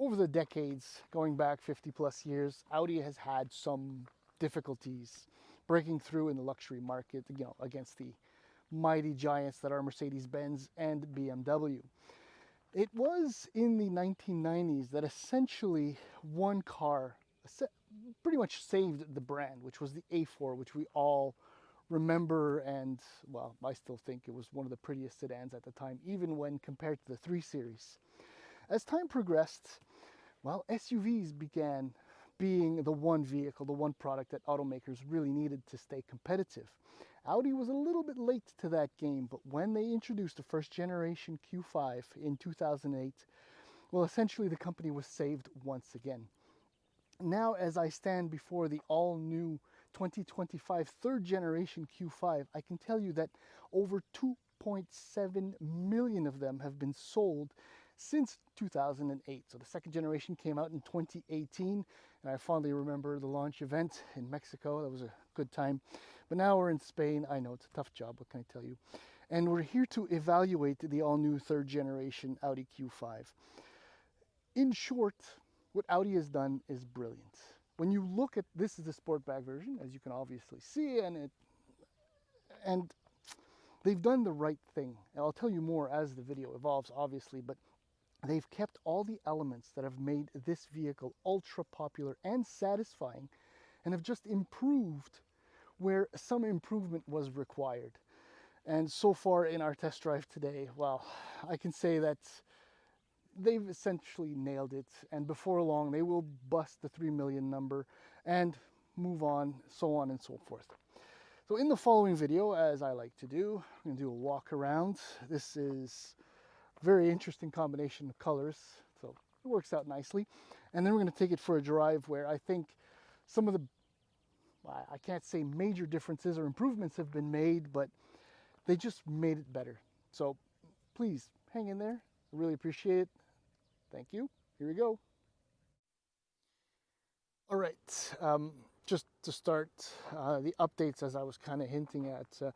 over the decades, going back 50 plus years, Audi has had some difficulties breaking through in the luxury market, against the mighty giants that are Mercedes-Benz and BMW. It was in the 1990s that essentially one car pretty much saved the brand, which was the A4, which we all remember, and well, I still think it was one of the prettiest sedans at the time, even when compared to the 3 Series. As time progressed, well, SUVs began being the one vehicle, the one product that automakers really needed to stay competitive. Audi was a little bit late to that game, but when they introduced the first generation Q5 in 2008, well, essentially the company was saved once again. Now, as I stand before the all-new 2025 third generation Q5, I can tell you that over 2.7 million of them have been sold since 2008. So the second generation came out in 2018, and I fondly remember the launch event in Mexico. That was a good time. But now we're in Spain. I know it's a tough job, what can I tell you? And we're here to evaluate the all-new third generation Audi Q5. In short, what Audi has done is brilliant. When you look at, this is the sportback version, as you can obviously see, and they've done the right thing. And I'll tell you more as the video evolves, obviously, but they've kept all the elements that have made this vehicle ultra popular and satisfying, and have just improved where some improvement was required. And so far in our test drive today, well, I can say that they've essentially nailed it, and before long they will bust the 3 million number and move on, so on and so forth. So in the following video, as I like to do, I'm going to do a walk around. This is a very interesting combination of colors, so it works out nicely. And then we're going to take it for a drive where I think some of the, I can't say major differences or improvements have been made, but they just made it better. So please hang in there. I really appreciate it. Thank you. Here we go. All right. Just to start, the updates, as I was kind of hinting at,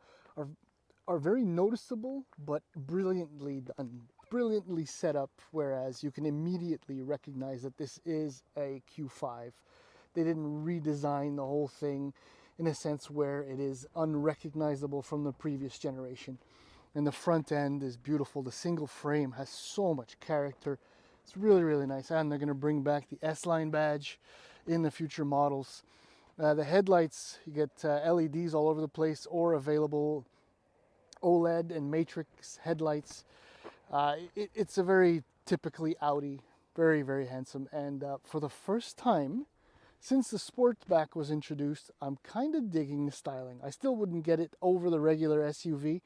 are very noticeable, but brilliantly done, brilliantly set up, whereas you can immediately recognize that this is a Q5. They didn't redesign the whole thing in a sense where it is unrecognizable from the previous generation. And the front end is beautiful. The single frame has so much character. It's really, really nice. And they're going to bring back the S-Line badge in the future models. The headlights, you get LEDs all over the place, or available OLED and matrix headlights. It's a very typically Audi, very, very handsome. And for the first time since the Sportback was introduced, I'm kind of digging the styling. I still wouldn't get it over the regular SUV,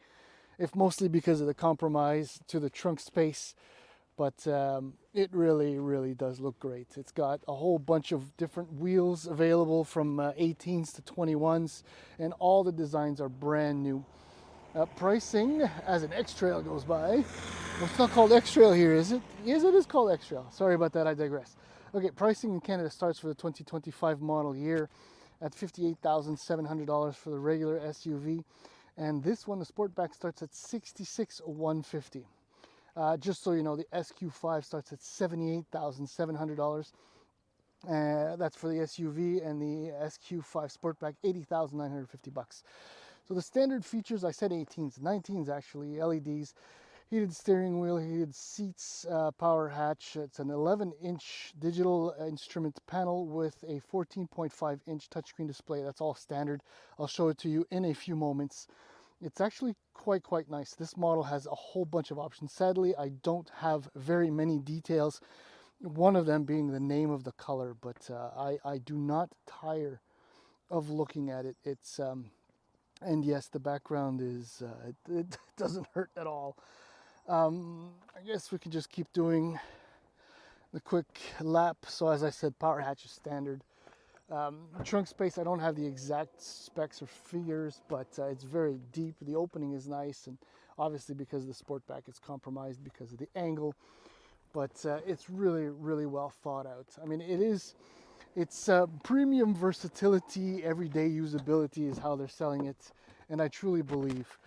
if mostly because of the compromise to the trunk space. But it really, really does look great. It's got a whole bunch of different wheels available from 18s to 21s, and all the designs are brand new. Pricing, as an X-Trail goes by, well, it's not called X-Trail here, is it? Yes, it is called X-Trail. Sorry about that, I digress. Okay, pricing in Canada starts for the 2025 model year at $58,700 for the regular SUV. And this one, the Sportback, starts at $66,150. Just so you know, the SQ5 starts at $78,700. That's for the SUV, and the SQ5 Sportback, $80,950. So the standard features, I said 18s, 19s actually, LEDs, heated steering wheel, heated seats, power hatch. It's an 11-inch digital instrument panel with a 14.5-inch touchscreen display. That's all standard. I'll show it to you in a few moments. It's actually quite nice. This model has a whole bunch of options. Sadly, I don't have very many details, one of them being the name of the color, but I do not tire of looking at it. It's and yes, the background is it doesn't hurt at all. I guess we can just keep doing the quick lap. So as I said, power hatch is standard. Trunk space, I don't have the exact specs or figures, but it's very deep. The opening is nice, and obviously because of the Sportback, it's compromised because of the angle, but it's really well thought out. I mean, it's premium versatility, everyday usability is how they're selling it, and I truly believe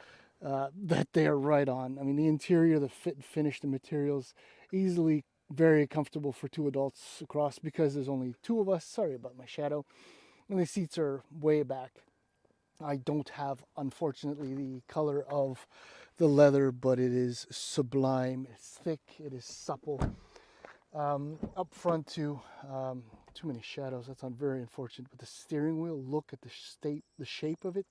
that they are right on. I mean, the interior, the fit and finish, the materials easily very comfortable for two adults across because there's only two of us. Sorry about my shadow. And the seats are way back. I don't have, unfortunately, the color of the leather, but it is sublime. It's thick, it is supple. Up front too, too many shadows. That's not very unfortunate. But the steering wheel, look at the shape of it.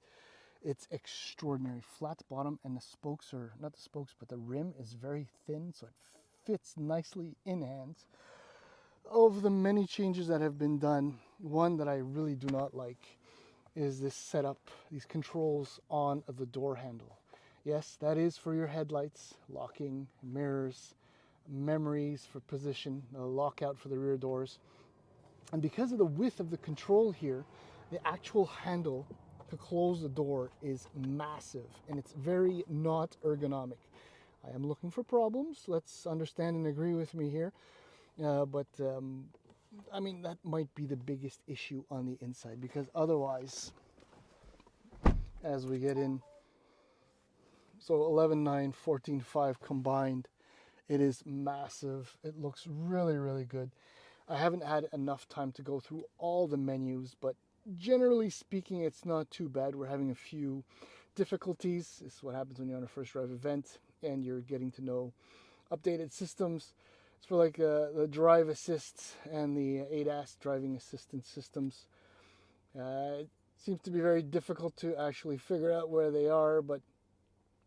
It's extraordinary. Flat bottom, and the spokes are, not the spokes, but the rim is very thin, so it fits nicely in hands. Of the many changes that have been done, one that I really do not like is this setup, these controls on the door handle. Yes, that is for your headlights, locking, mirrors, memories for position, a lockout for the rear doors. And because of the width of the control here, the actual handle to close the door is massive, and it's very not ergonomic. I am looking for problems. Let's understand and agree with me here. But I mean, that might be the biggest issue on the inside, because otherwise, as we get in, so 11.9, 14.5 combined, it is massive. It looks really, really good. I haven't had enough time to go through all the menus, but generally speaking, it's not too bad. We're having a few difficulties. This is what happens when you're on a first drive event and you're getting to know updated systems. It's for like the drive assist and the ADAS driving assistance systems. It seems to be very difficult to actually figure out where they are, but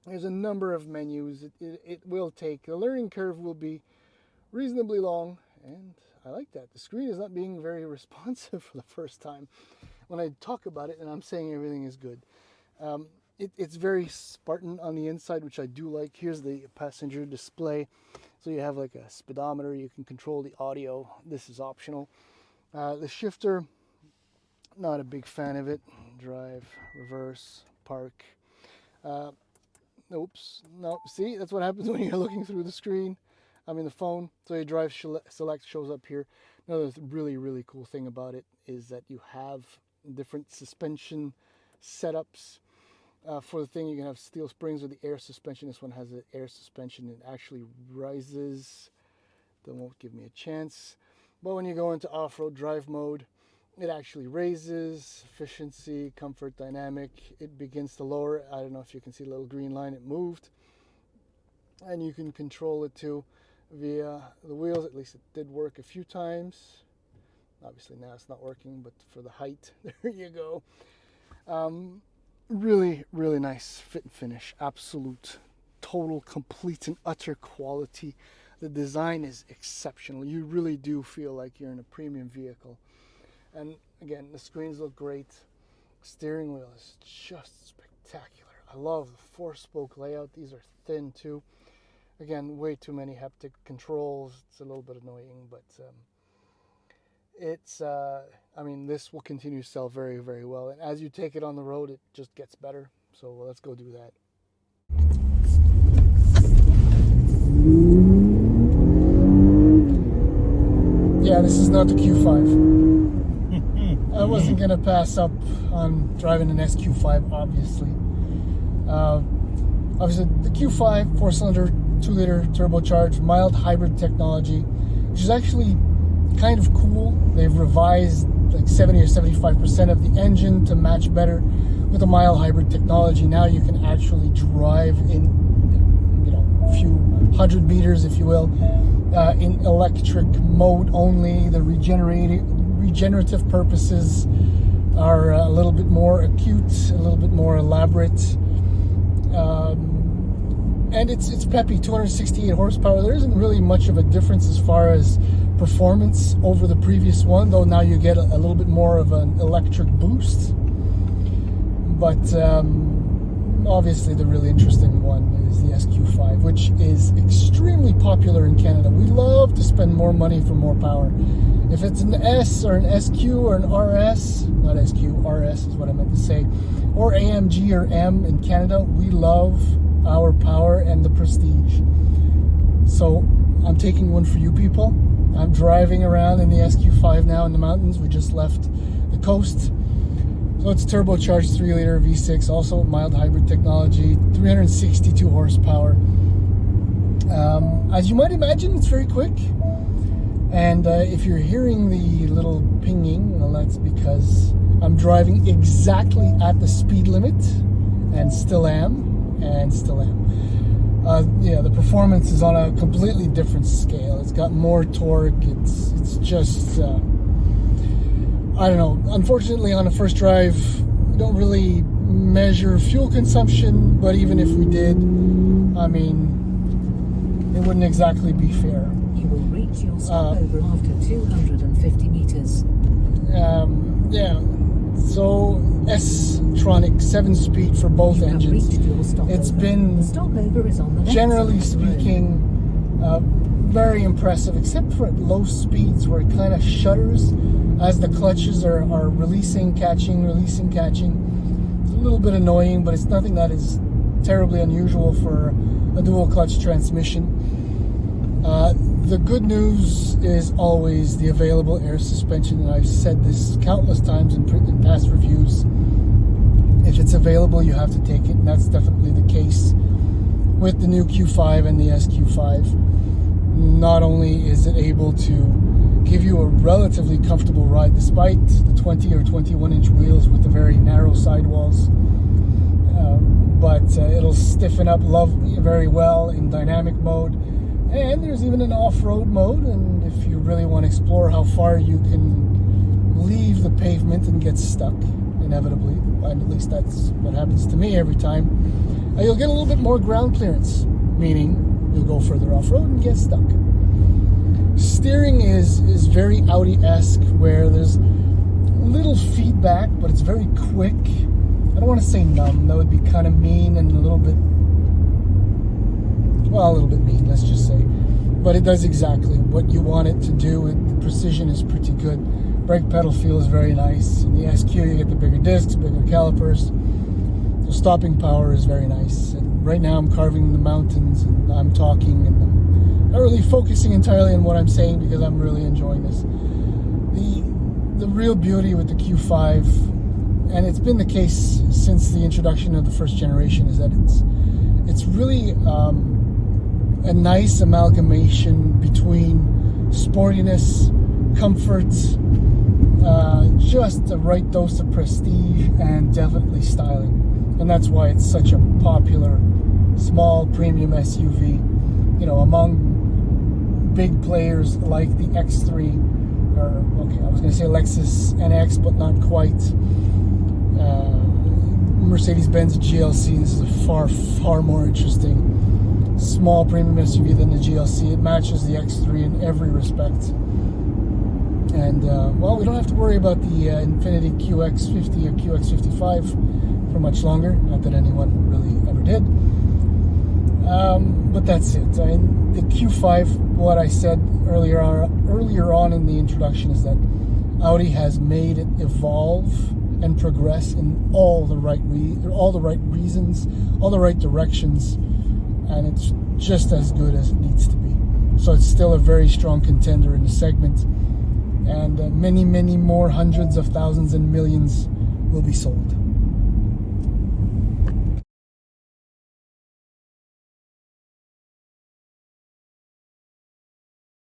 there's a number of menus. It will take, the learning curve will be reasonably long, and I like that. The screen is not being very responsive for the first time when I talk about it and I'm saying everything is good. It's very Spartan on the inside, which I do like. Here's the passenger display. So you have like a speedometer. You can control the audio. This is optional. The shifter, not a big fan of it. Drive, reverse, park. Oops, no, see, that's what happens when you're looking through the screen. I mean the phone. So your drive select shows up here. Another really, really cool thing about it is that you have different suspension setups. For the thing, you can have steel springs or the air suspension. This one has an air suspension. It actually rises. That won't give me a chance. But when you go into off-road drive mode, it actually raises. Efficiency, comfort, dynamic. It begins to lower. I don't know if you can see the little green line. It moved. And you can control it too via the wheels. At least it did work a few times. Obviously now it's not working, but for the height, there you go. Really, really nice fit and finish. Absolute, total, complete, and utter quality. The design is exceptional. You really do feel like you're in a premium vehicle. And again, the screens look great. Steering wheel is just spectacular. I love the 4-spoke layout. These are thin too. Again, way too many haptic controls. It's a little bit annoying, but it's I mean, this will continue to sell very, very well, and as you take it on the road, it just gets better. So let's go do that. Yeah, this is not the Q5. I wasn't gonna pass up on driving an SQ5, obviously. Obviously the Q5 4-cylinder 2-liter turbocharged mild hybrid technology, which is actually kind of cool. They've revised like 70 or 75% of the engine to match better with the mild hybrid technology. Now you can actually drive in, you know, a few hundred meters, if you will, in electric mode only. The regenerative purposes are a little bit more acute, a little bit more elaborate. And it's peppy, 268 horsepower. There isn't really much of a difference as far as performance over the previous one, though now you get a little bit more of an electric boost. But obviously the really interesting one is the SQ5, which is extremely popular in Canada. We love to spend more money for more power. If it's an S or an SQ or an RS, not SQ, RS is what I meant to say, or AMG or M in Canada, we love our power and the prestige. So I'm taking one for you people. I'm driving around in the SQ5 now in the mountains. We just left the coast. So it's turbocharged 3-liter V6, also mild hybrid technology, 362 horsepower. As you might imagine, it's very quick. And if you're hearing the little pinging, well, that's because I'm driving exactly at the speed limit, and still am. Yeah, the performance is on a completely different scale. It's got more torque. It's just, I don't know. Unfortunately, on a first drive, we don't really measure fuel consumption, but even if we did, I mean, it wouldn't exactly be fair. You will reach your stopover after 250 meters. Yeah, so S-tronic 7-speed for both engines. It's been, generally speaking, very impressive, except for at low speeds where it kind of shudders as the clutches are releasing, catching. It's a little bit annoying, but it's nothing that is terribly unusual for a dual clutch transmission. The good news is always the available air suspension, and I've said this countless times in past reviews. If it's available, you have to take it, and that's definitely the case with the new Q5 and the SQ5. Not only is it able to give you a relatively comfortable ride despite the 20 or 21 inch wheels with the very narrow sidewalls, but it'll stiffen up very well in dynamic mode. And there's even an off-road mode, and if you really want to explore how far you can leave the pavement and get stuck, inevitably, and at least that's what happens to me every time, you'll get a little bit more ground clearance, meaning you'll go further off-road and get stuck. Steering is very Audi-esque, where there's little feedback, but it's very quick. I don't want to say numb, that would be kind of mean and a little bit mean, let's just say. But it does exactly what you want it to do. The precision is pretty good. Brake pedal feels very nice. In the SQ, you get the bigger discs, bigger calipers. The stopping power is very nice. And right now I'm carving the mountains, and I'm talking, and I'm not really focusing entirely on what I'm saying because I'm really enjoying this. The real beauty with the Q5, and it's been the case since the introduction of the first generation, is that it's really a nice amalgamation between sportiness, comfort, just the right dose of prestige, and definitely styling. And that's why it's such a popular small premium SUV. You know, among big players like the X3, or okay, I was going to say Lexus NX, but not quite. Mercedes-Benz GLC. This is a far more interesting small premium SUV than the GLC. It matches the X3 in every respect. And, well, we don't have to worry about the Infiniti QX50 or QX55 for much longer. Not that anyone really ever did. But that's it. The Q5, what I said earlier on in the introduction, is that Audi has made it evolve and progress in all the right reasons, all the right directions, and it's just as good as it needs to be. So it's still a very strong contender in the segment, and many more hundreds of thousands and millions will be sold.